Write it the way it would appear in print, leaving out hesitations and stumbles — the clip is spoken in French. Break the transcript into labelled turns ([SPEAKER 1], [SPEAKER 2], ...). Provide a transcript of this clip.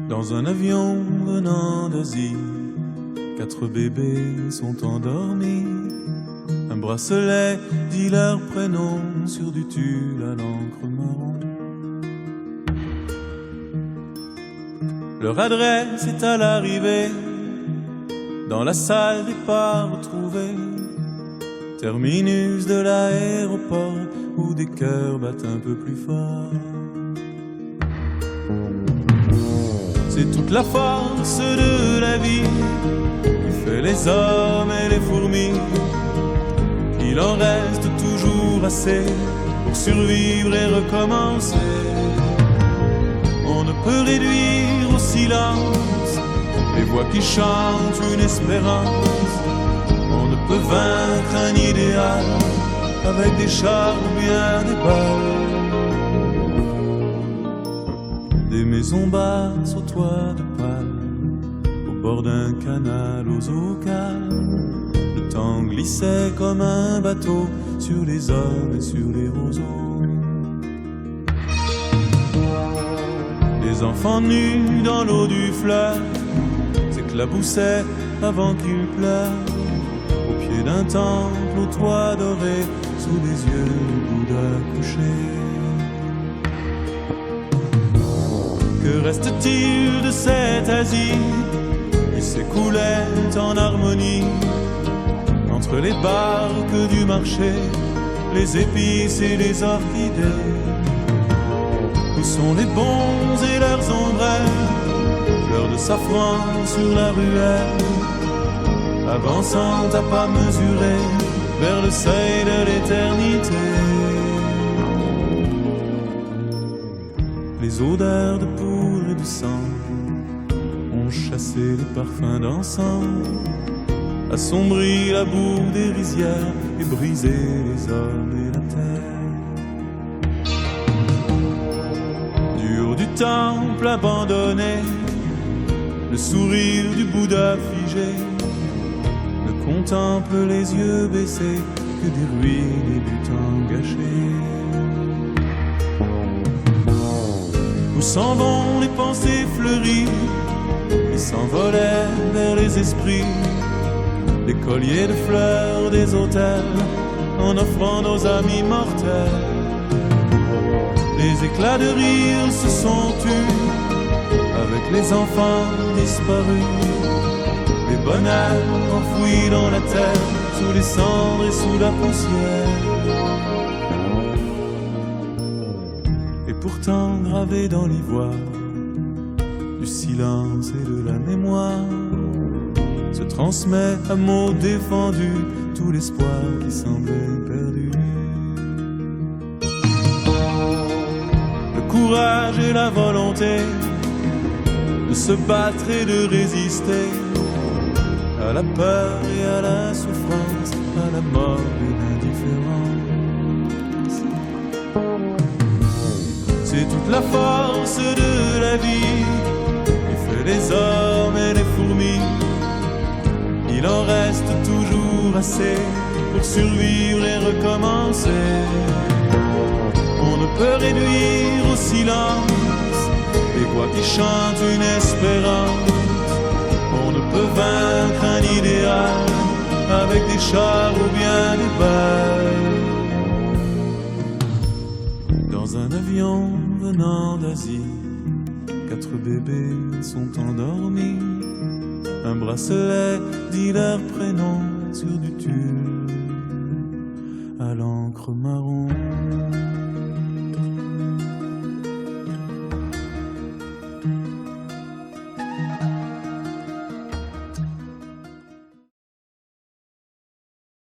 [SPEAKER 1] Dans un avion venant d'Asie, 4 bébés sont endormis. Un bracelet dit leur prénom sur du tulle à l'encre marron. Leur adresse est à l'arrivée, dans la salle des pas retrouvés, terminus de l'aéroport où des cœurs battent un peu plus fort. C'est toute la force de la vie qui fait les hommes et les fourmis. Il en reste toujours assez pour survivre et recommencer. On ne peut réduire au silence les voix qui chantent une espérance. On ne peut vaincre un idéal avec des chars ou bien des balles. Des maisons basses au toit de palme, au bord d'un canal aux eaux calmes. Le temps glissait comme un bateau sur les hommes et sur les roseaux. Les enfants nus dans l'eau du fleuve s'éclaboussaient avant qu'il pleuve, au pied d'un temple au toit doré, sous les yeux du Bouddha couché. Que reste-t-il de cette Asie qui s'écoulait en harmonie entre les barques du marché, les épices et les orchidées? Où sont les bons et leurs ombrelles, fleurs de safran sur la ruelle, avançant à pas mesurés vers le seuil de l'éternité? Les odeurs de poudre et de sang ont chassé les parfums d'encens, assombri la boue des rizières et brisé les hommes et la terre. Du haut du temple abandonné, le sourire du Bouddha figé ne contemple les yeux baissés que des ruines et du temps gâché. Où s'en vont les pensées fleuries qui s'envolaient vers les esprits, les colliers de fleurs des autels en offrant nos amis mortels? Les éclats de rire se sont tus avec les enfants disparus, les bonheurs enfouis dans la terre, sous les cendres et sous la poussière. Et pourtant gravé dans l'ivoire du silence et de la mémoire, se transmet à mots défendus tout l'espoir qui semblait perdu. Le courage et la volonté de se battre et de résister à la peur et à la souffrance, à la mort et l'indifférence. C'est toute la force de la vie qui fait les hommes et les fourmis. Il en reste toujours assez pour survivre et recommencer. On ne peut réduire au silence les voix qui chantent une espérance. On ne peut vaincre un idéal avec des chars ou bien des balles. Dans un avion venant d'Asie, 4 bébés sont endormis. Un bracelet dit leur prénom sur du tulle à l'encre marron.